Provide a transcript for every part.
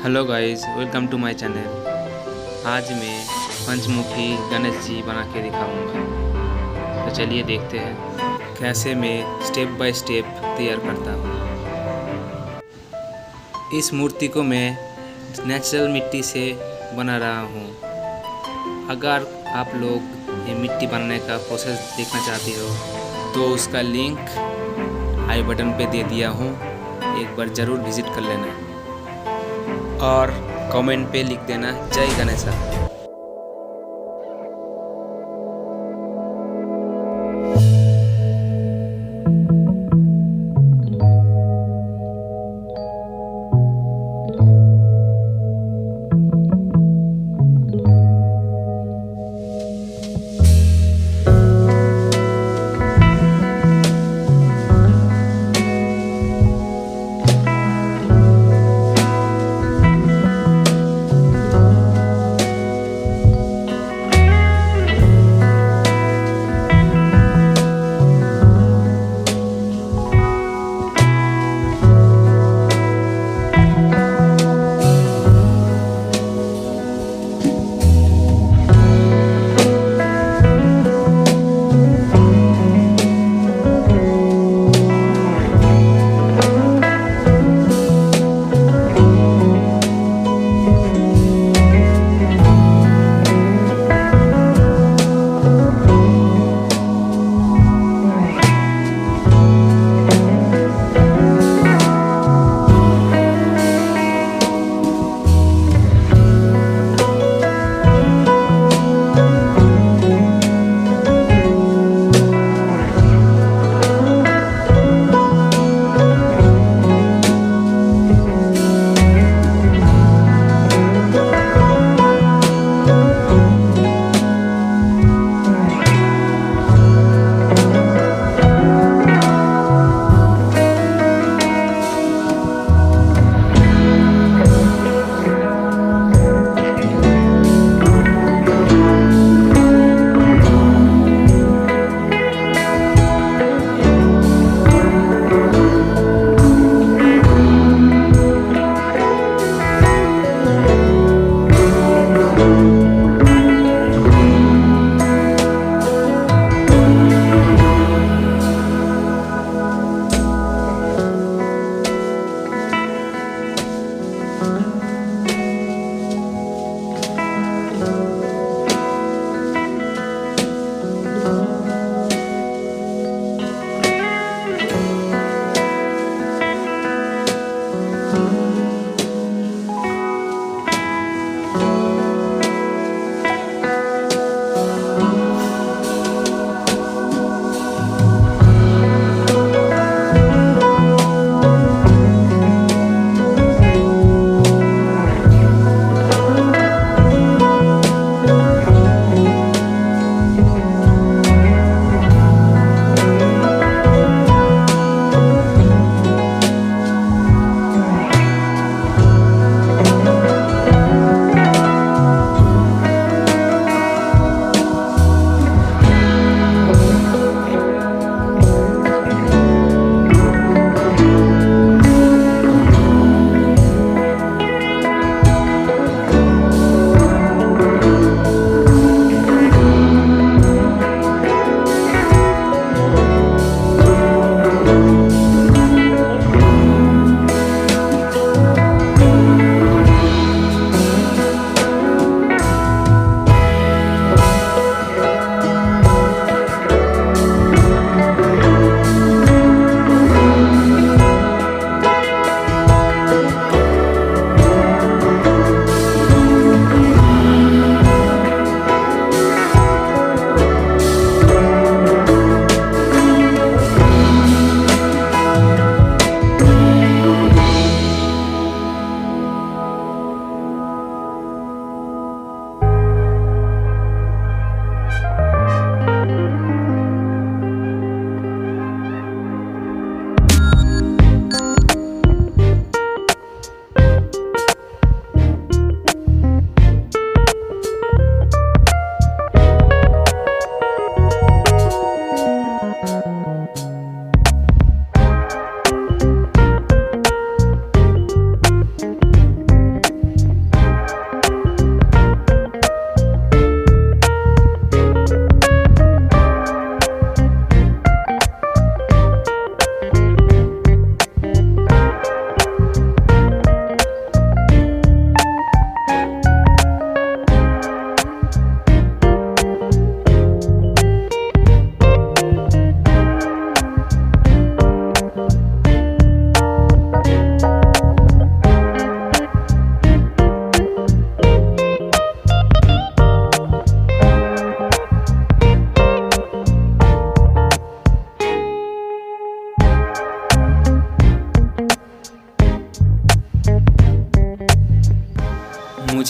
Hello guys, welcome to my channel. आज मैं पंचमुखी गणेश जी बना के दिखाऊंगा। तो चलिए देखते हैं कैसे मैं स्टेप बाय स्टेप तैयार करता हूँ। इस मूर्ति को मैं नेचुरल मिट्टी से बना रहा हूँ। अगर आप लोग ये मिट्टी बनाने का प्रोसेस देखना चाहते हो तो उसका लिंक आई बटन पे दे दिया हूँ, एक बार ज़रूर विज़िट कर लेना और कमेंट पे लिख देना जय गणेशा।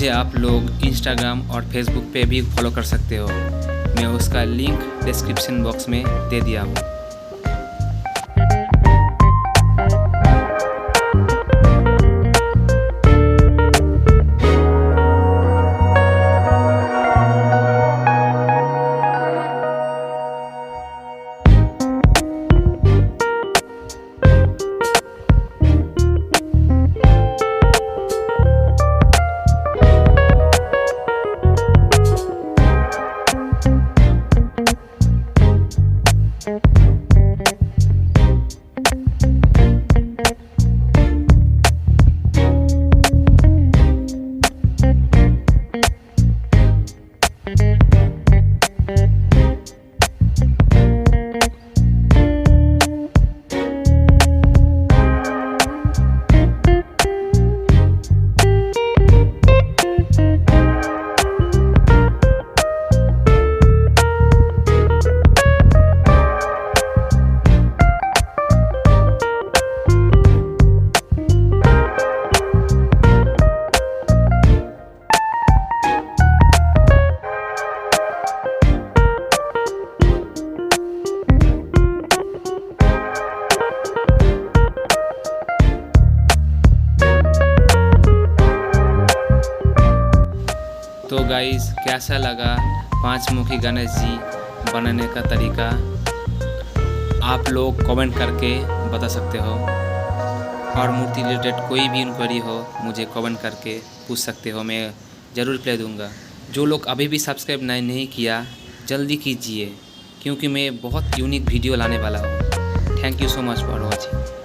मुझे आप लोग इंस्टाग्राम और फेसबुक पे भी फॉलो कर सकते हो। मैं उसका लिंक डिस्क्रिप्शन बॉक्स में दे दिया हूँ। तो गाइस, कैसा लगा पांचमुखी गणेश जी बनाने का तरीका? आप लोग कमेंट करके बता सकते हो, और मूर्ति रिलेटेड कोई भी इंक्वायरी हो मुझे कमेंट करके पूछ सकते हो, मैं ज़रूर रिप्लाई दूंगा। जो लोग अभी भी सब्सक्राइब नहीं किया जल्दी कीजिए, क्योंकि मैं बहुत यूनिक वीडियो लाने वाला हूँ। Thank you so much for watching.